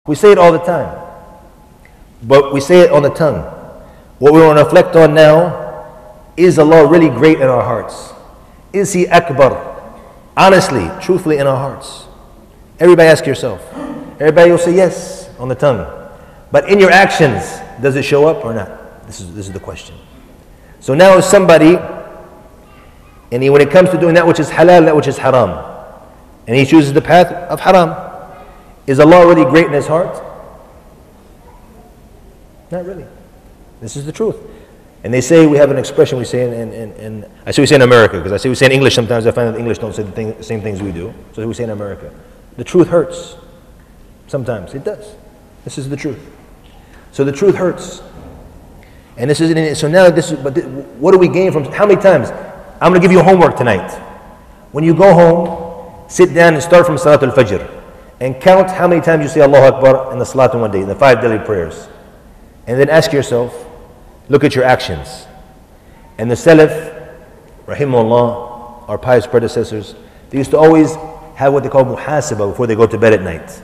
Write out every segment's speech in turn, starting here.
We say it all the time, but we say it on the tongue. What we want to reflect on now, is Allah really great in our hearts? Is He Akbar? Honestly, truthfully in our hearts. Everybody ask yourself. Everybody will say yes on the tongue. But in your actions, does it show up or not? This is the question. So now if somebody, and when it comes to doing that which is halal, that which is haram, and he chooses the path of haram, is Allah really great in his heart? Not really. This is the truth. And they say, we have an expression we say in I say we say in America, because I say we say in English sometimes, I find that the English don't say the same things we do. So we say in America. The truth hurts. Sometimes it does. This is the truth. So the truth hurts. And this is, so now this is, but what do we gain from, how many times? I'm going to give you homework tonight. When you go home, sit down and start from Salat al-Fajr. And count how many times you say Allahu Akbar in the Salat in one day, the 5 daily prayers. And then ask yourself, look at your actions. And the Salaf, rahimahullah, our pious predecessors, they used to always have what they call muhasabah before they go to bed at night.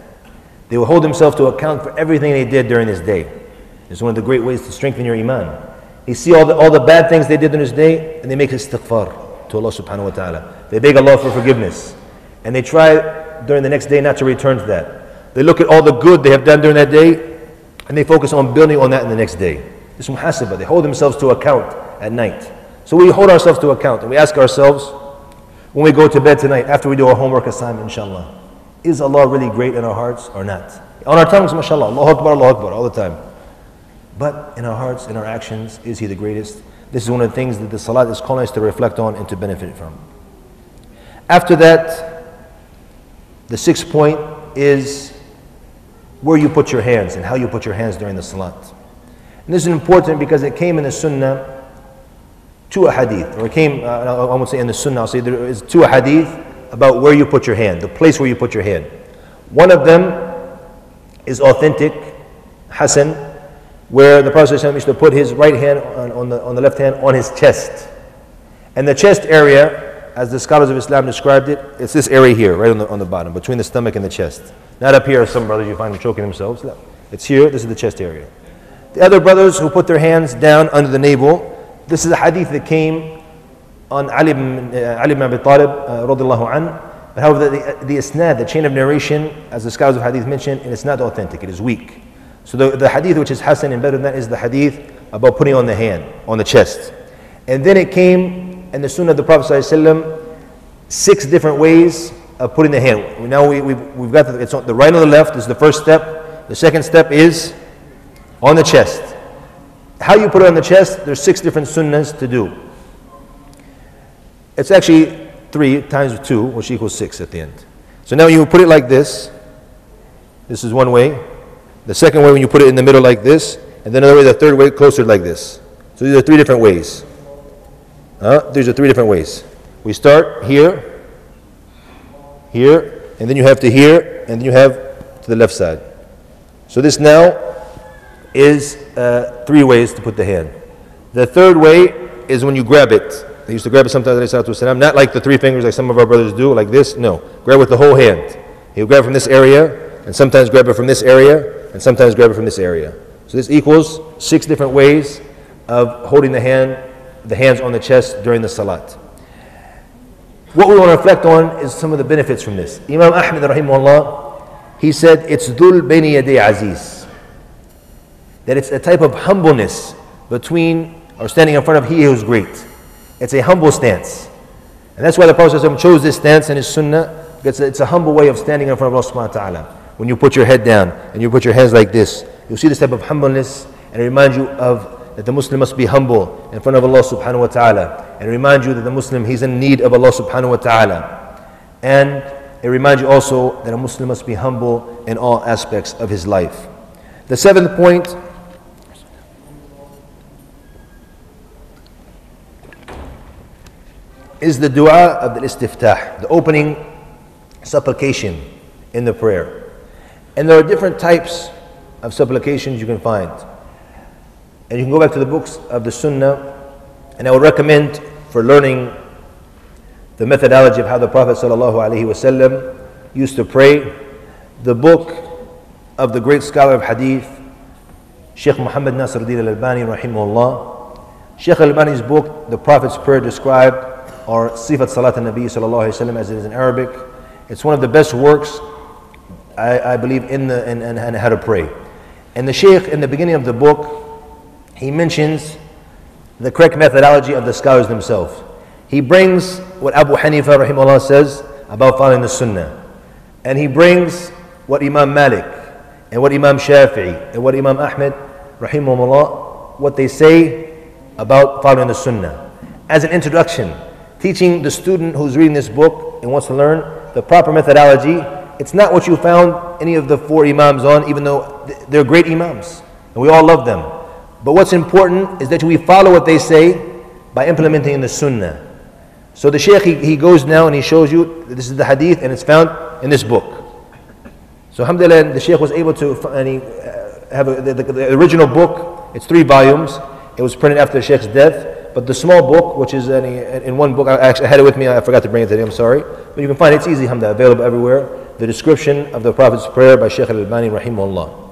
They would hold themselves to account for everything they did during this day. It's one of the great ways to strengthen your iman. You see all the bad things they did in this day, and they make istighfar to Allah subhanahu wa ta'ala. They beg Allah for forgiveness. And they try during the next day not to return to that. They look at all the good they have done during that day, and they focus on building on that in the next day. This muhasabah, they hold themselves to account at night. So we hold ourselves to account, and we ask ourselves, when we go to bed tonight, after we do our homework assignment, inshallah, is Allah really great in our hearts or not? On our tongues, mashallah, Allahu Akbar, all the time. But in our hearts, in our actions, is He the greatest? This is one of the things that the Salat is calling us to reflect on and to benefit from. After that, the 6th point is where you put your hands and how you put your hands during the Salat. And this is important because it came in the Sunnah to a hadith, or it came, I won't say in the Sunnah, I'll say there is to a hadith about where you put your hand, the place where you put your hand. One of them is authentic, Hasan, where the Prophet ﷺ used to put his right hand on the left hand on his chest. And the chest area, as the scholars of Islam described it, it's this area here, right on the bottom, between the stomach and the chest. Not up here, as some brothers you find them choking themselves. No. It's here, this is the chest area. The other brothers who put their hands down under the navel, this is a hadith that came on Ali ibn Abi Talib, radiallahu anhu. However, the isnad, the chain of narration, as the scholars of hadith mentioned, and it's not authentic, it is weak. So the hadith which is Hasan and better than that is the hadith about putting on the hand, on the chest. And then it came in the Sunnah of the Prophet ﷺ, 6 different ways of putting the hand. Now we've got it's on the right and the left is the first step. The second step is on the chest. How you put it on the chest, there's 6 different sunnahs to do. It's actually 3 times 2, which equals 6 at the end. So now you put it like this. This is one way. The second way, when you put it in the middle like this, and then another way, the third way, closer like this. So these are 3 different ways. These are 3 different ways. We start here, here, and then you have to here, and then you have to the left side. So this now is 3 ways to put the hand. The third way is when you grab it. They used to grab it sometimes, not like the 3 fingers like some of our brothers do, like this. No, grab with the whole hand. You grab from this area, and sometimes grab it from this area, and sometimes grab it from this area. So this equals 6 different ways of holding the hands on the chest during the Salat. What we want to reflect on is some of the benefits from this. Imam Ahmad rahimahullah, he said, it's dhul bayni yaday aziz. That it's a type of humbleness between, or standing in front of He who is great. It's a humble stance. And that's why the Prophet ﷺ chose this stance in his Sunnah, because it's a humble way of standing in front of Allah subhanahu wa ta'ala. When you put your head down and you put your hands like this, you'll see this type of humbleness, and it reminds you of that the Muslim must be humble in front of Allah subhanahu wa ta'ala. And it reminds you that the Muslim, he's in need of Allah subhanahu wa ta'ala. And it reminds you also that a Muslim must be humble in all aspects of his life. The 7th point is the dua of the istiftah, the opening supplication in the prayer. And there are different types of supplications you can find. And you can go back to the books of the Sunnah, and I would recommend for learning the methodology of how the Prophet ﷺ used to pray, the book of the great scholar of hadith, Sheikh Muhammad Nasiruddin al-Albani rahimahullah. Sheikh al-Albani's book, The Prophet's Prayer Described, or Sifat Salat al-Nabi sallallahu alayhi wa sallam, as it is in Arabic. It's one of the best works, I believe, in how to pray. And the Sheikh, in the beginning of the book, he mentions the correct methodology of the scholars themselves. He brings what Abu Hanifa rahimahullah says about following the Sunnah. And he brings what Imam Malik and what Imam Shafi'i and what Imam Ahmed rahimahullah, what they say about following the Sunnah. As an introduction, teaching the student who's reading this book and wants to learn the proper methodology. It's not what you found any of the four Imams on, even though they're great Imams and we all love them. But what's important is that we follow what they say by implementing in the Sunnah. So the Shaykh, he goes now and he shows you this is the hadith and it's found in this book. So alhamdulillah, the Shaykh was able to have the original book. It's 3 volumes. It was printed after the Shaykh's death. But the small book, which is in one book, I actually had it with me, I forgot to bring it today, I'm sorry. But you can find it, it's easy, alhamdulillah, available everywhere. The description of the Prophet's prayer by Shaykh al-Albani rahimahullah.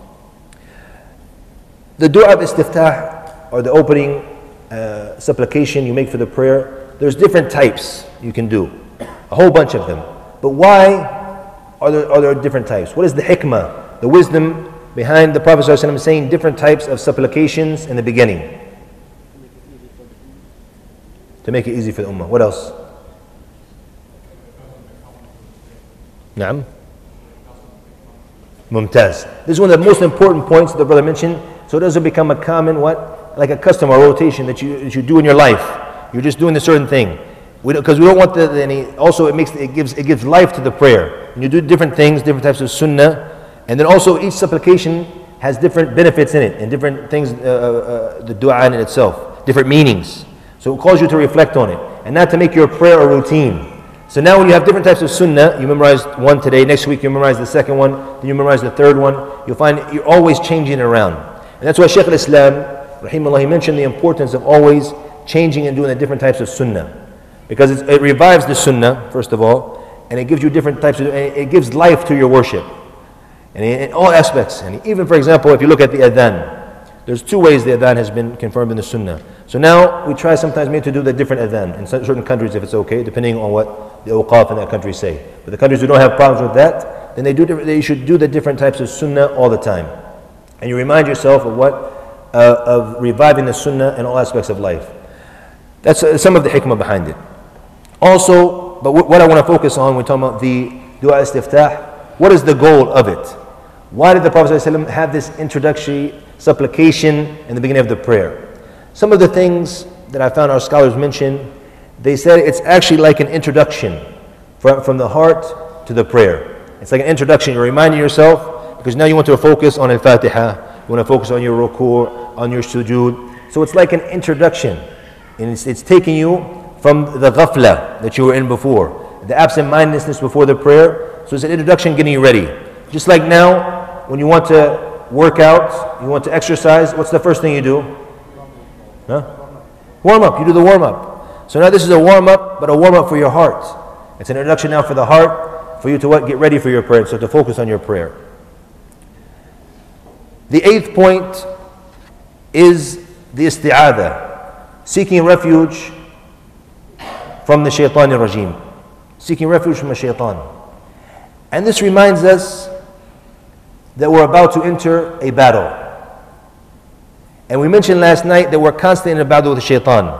The du'a of istiftah, or the opening supplication you make for the prayer, there's different types you can do, a whole bunch of them. But why are there different types? What is the hikmah, the wisdom behind the Prophet ﷺ saying different types of supplications in the beginning? To make it easy for the ummah. What else? Naam? Mumtaz. This is one of the most important points the brother mentioned, so it doesn't become a common what? Like a custom or rotation that you do in your life. You're just doing a certain thing. Because we don't want also it gives life to the prayer. When you do different things, different types of sunnah, and then also each supplication has different benefits in it, and different things, the dua in itself, different meanings. So it calls you to reflect on it, and not to make your prayer a routine. So now when you have different types of sunnah, you memorize one today, next week you memorize the second one, then you memorize the third one, you'll find you're always changing it around. And that's why Shaykh al-Islam, rahimahullah, he mentioned the importance of always changing and doing the different types of sunnah. Because it revives the sunnah, first of all, and it gives you different types of, it gives life to your worship. And in all aspects. And even, for example, if you look at the adhan, there's 2 ways the adhan has been confirmed in the sunnah. So now we try sometimes maybe to do the different adhan in certain countries if it's okay, depending on what the awqaf in that country say. But the countries who don't have problems with that, then they should do the different types of sunnah all the time. And you remind yourself of of reviving the sunnah in all aspects of life. That's some of the hikmah behind it. Also, but what I want to focus on when we're talking about the dua istiftah, what is the goal of it? Why did the Prophet ﷺ have this introductory supplication in the beginning of the prayer? Some of the things that I found our scholars mention, they said it's actually like an introduction from the heart to the prayer. It's like an introduction. You're reminding yourself, because now you want to focus on al-Fatiha, you want to focus on your ruku', on your sujood. So it's like an introduction. And it's taking you from the ghafla that you were in before, the absent-mindedness before the prayer. So it's an introduction getting you ready. Just like now, when you want to work out, you want to exercise, what's the first thing you do? Huh? Warm up. You do the warm up. So now this is a warm up, but a warm up for your heart. It's an introduction now for the heart, for you to what? Get ready for your prayer, so to focus on your prayer. The 8th point is the isti'adha, seeking refuge from the Shaitan al-Rajim, seeking refuge from the Shaitan. And this reminds us that we're about to enter a battle. And we mentioned last night that we're constantly in a battle with the Shaitan.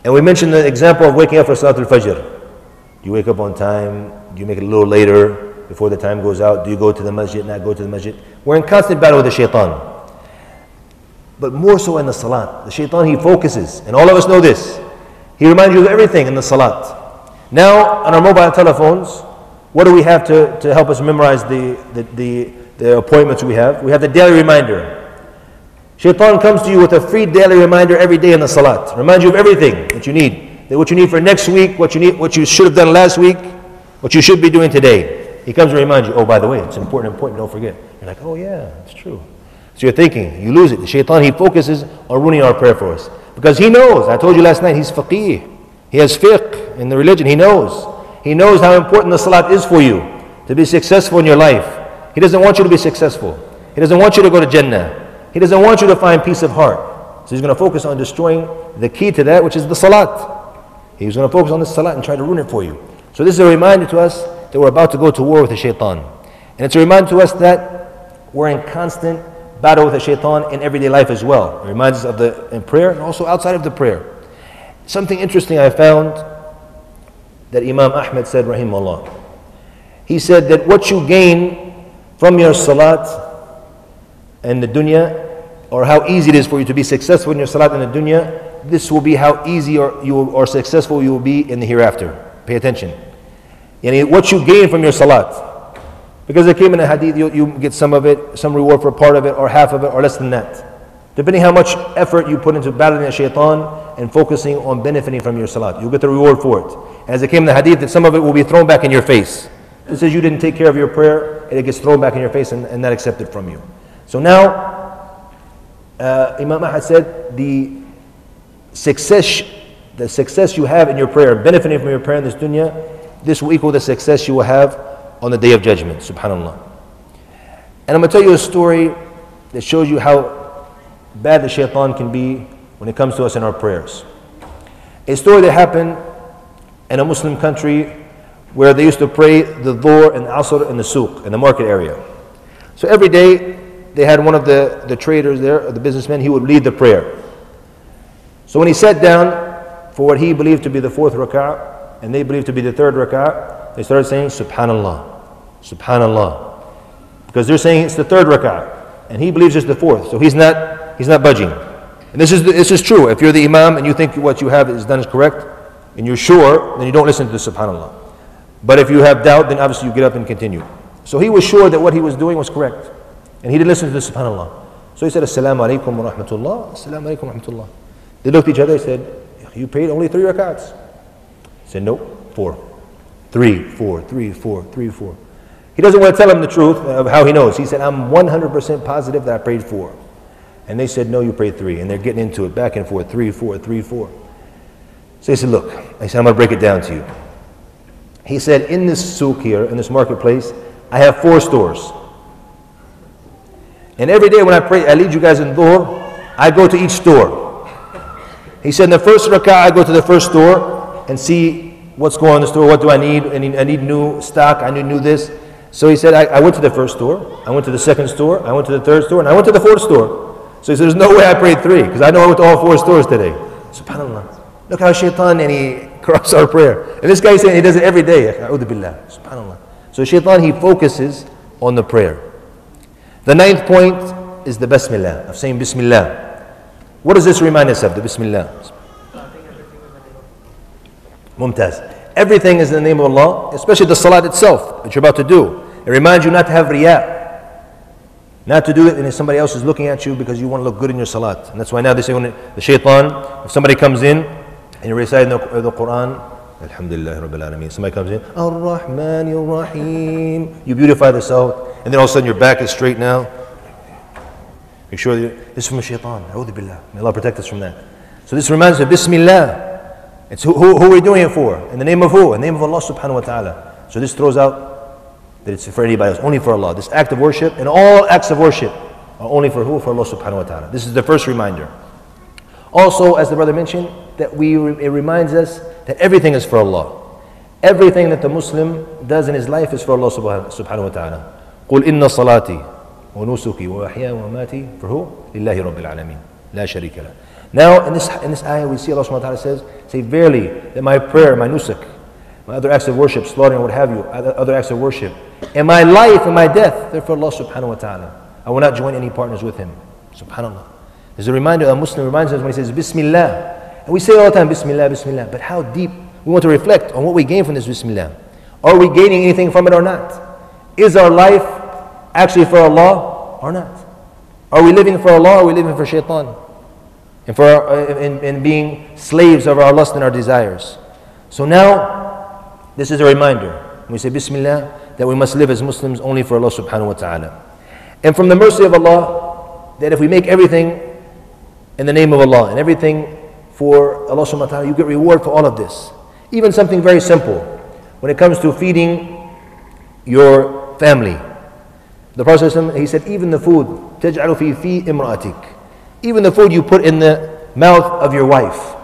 And we mentioned the example of waking up for Salat al-Fajr. Do you wake up on time? Do you make it a little later before the time goes out? Do you go to the masjid, not go to the masjid? We're in constant battle with the Shaitan. But more so in the Salat. The Shaitan, he focuses. And all of us know this. He reminds you of everything in the Salat. Now, on our mobile telephones, what do we have to help us memorize the appointments we have? We have the daily reminder. Shaitan comes to you with a free daily reminder every day in the Salat. Reminds you of everything that you need. What you need for next week, what you should have done last week, what you should be doing today. He comes to remind you, oh, by the way, it's important, don't forget. You're like, oh yeah, it's true. So you're thinking, you lose it. The Shaitan, he focuses on ruining our prayer for us. Because he knows, I told you last night, he's faqih. He has fiqh in the religion, he knows. He knows how important the salat is for you, to be successful in your life. He doesn't want you to be successful. He doesn't want you to go to Jannah. He doesn't want you to find peace of heart. So he's going to focus on destroying the key to that, which is the salat. He's going to focus on the salat and try to ruin it for you. So this is a reminder to us that we're about to go to war with the shaitan. And it's a reminder to us that we're in constant battle with the shaitan in everyday life as well. It reminds us of in prayer and also outside of the prayer. Something interesting I found that Imam Ahmed said, rahimahullah. He said that what you gain from your salat and the dunya, or how easy it is for you to be successful in your salat and the dunya, this will be how easy or successful you will be in the hereafter. Pay attention. Yani what you gain from your salat. Because it came in a hadith, you get some of it, some reward for a part of it, or half of it, or less than that. Depending how much effort you put into battling the shaitan and focusing on benefiting from your salat. You'll get the reward for it. As it came in the hadith, that some of it will be thrown back in your face. It says you didn't take care of your prayer, and it gets thrown back in your face and not accepted from you. So now, Imam Ahmad said, the success you have in your prayer, benefiting from your prayer in this dunya, this will equal the success you will have on the Day of Judgment, subhanAllah. And I'm going to tell you a story that shows you how bad the shaitan can be when it comes to us in our prayers. A story that happened in a Muslim country where they used to pray the dhuhr and the asr in the souk, in the market area. So every day, they had one of the traders there, or the businessmen, he would lead the prayer. So when he sat down for what he believed to be the fourth rak'ah, and they believed to be the third rak'ah, they started saying, Subhanallah, Subhanallah. Because they're saying it's the third rak'ah, and he believes it's the fourth, so he's not budging. And this is true. If you're the Imam and you think what you have is done is correct, and you're sure, then you don't listen to the Subhanallah. But if you have doubt, then obviously you get up and continue. So he was sure that what he was doing was correct. And he didn't listen to the subhanallah. So he said, Assalamu alaikum wa rahmatullah. Assalamu alaikum wa rahmatullah. They looked at each other and said, you prayed only 3 rakats. He said, nope, 4. 3, 4, 3, 4, 3, 4. He doesn't want to tell them the truth of how he knows. He said, I'm 100% positive that I prayed 4. And they said, no, you prayed 3. And they're getting into it back and forth, 3, 4, 3, 4. So he said, look, I said, I'm going to break it down to you. He said, in this souk here, in this marketplace, I have 4 stores. And every day when I pray, I lead you guys in dhuhr, I go to each store. He said, in the first rak'ah, I go to the first store and see what's going on in the store, what do I need? I need new stock, I need new this. So he said, I went to the first store, I went to the second store, I went to the third store, and I went to the fourth store. So he said, there's no way I prayed 3, because I know I went to all 4 stores today. SubhanAllah. Look how shaitan, and he corrupts our prayer. And this guy is saying he does it every day. A'udhu billah. SubhanAllah. So shaitan, he focuses on the prayer. The 9th point is the Bismillah, of saying Bismillah. What does this remind us of, the Bismillah? Mumtaz. Everything is in the name of Allah, especially the salat itself that you're about to do. It reminds you not to have riyah. Not to do it and somebody else is looking at you because you want to look good in your salat. And that's why now they say when the shaitan, if somebody comes in and you're reciting the Quran, Alhamdulillah Rabbil Alameen, somebody comes in, Ar-Rahman Ar-Rahim, you beautify the salat. And then all of a sudden your back is straight now. Make sure this is from a shaitan. A'udhu billah. May Allah protect us from that. So this reminds us of Bismillah. It's who are we doing it for? In the name of who? In the name of Allah subhanahu wa ta'ala. So this throws out that it's for anybody else, only for Allah. This act of worship and all acts of worship are only for who? For Allah subhanahu wa ta'ala. This is the first reminder. Also, as the brother mentioned, that it reminds us that everything is for Allah. Everything that the Muslim does in his life is for Allah subhanahu wa ta'ala. قل إن صلاتي ونسكي ومحياي ومماتي for who? لله رب العالمين لا شريك له. Now in this ayah we see Allah subhanahu wa ta'ala says, say verily that my prayer, my nusuk, my other acts of worship, slaughtering what have you, other acts of worship, and my life and my death, they're for Allah subhanahu wa ta'ala. I will not join any partners with him. Subhanallah. There's a reminder, a Muslim reminds us when he says Bismillah. And we say all the time Bismillah, Bismillah. But how deep? We want to reflect on what we gain from this Bismillah. Are we gaining anything from it or not? Is our life actually for Allah or not? Are we living for Allah or are we living for shaitan? And for in being slaves of our lust and our desires. So now, this is a reminder. When we say Bismillah, that we must live as Muslims only for Allah subhanahu wa ta'ala. And from the mercy of Allah, that if we make everything in the name of Allah and everything for Allah subhanahu wa ta'ala, you get reward for all of this. Even something very simple. When it comes to feeding your family, The Prophet ﷺ, he said, even the food, تَجْعَلُ فِي إِمْرَأَتِكَ, even the food you put in the mouth of your wife.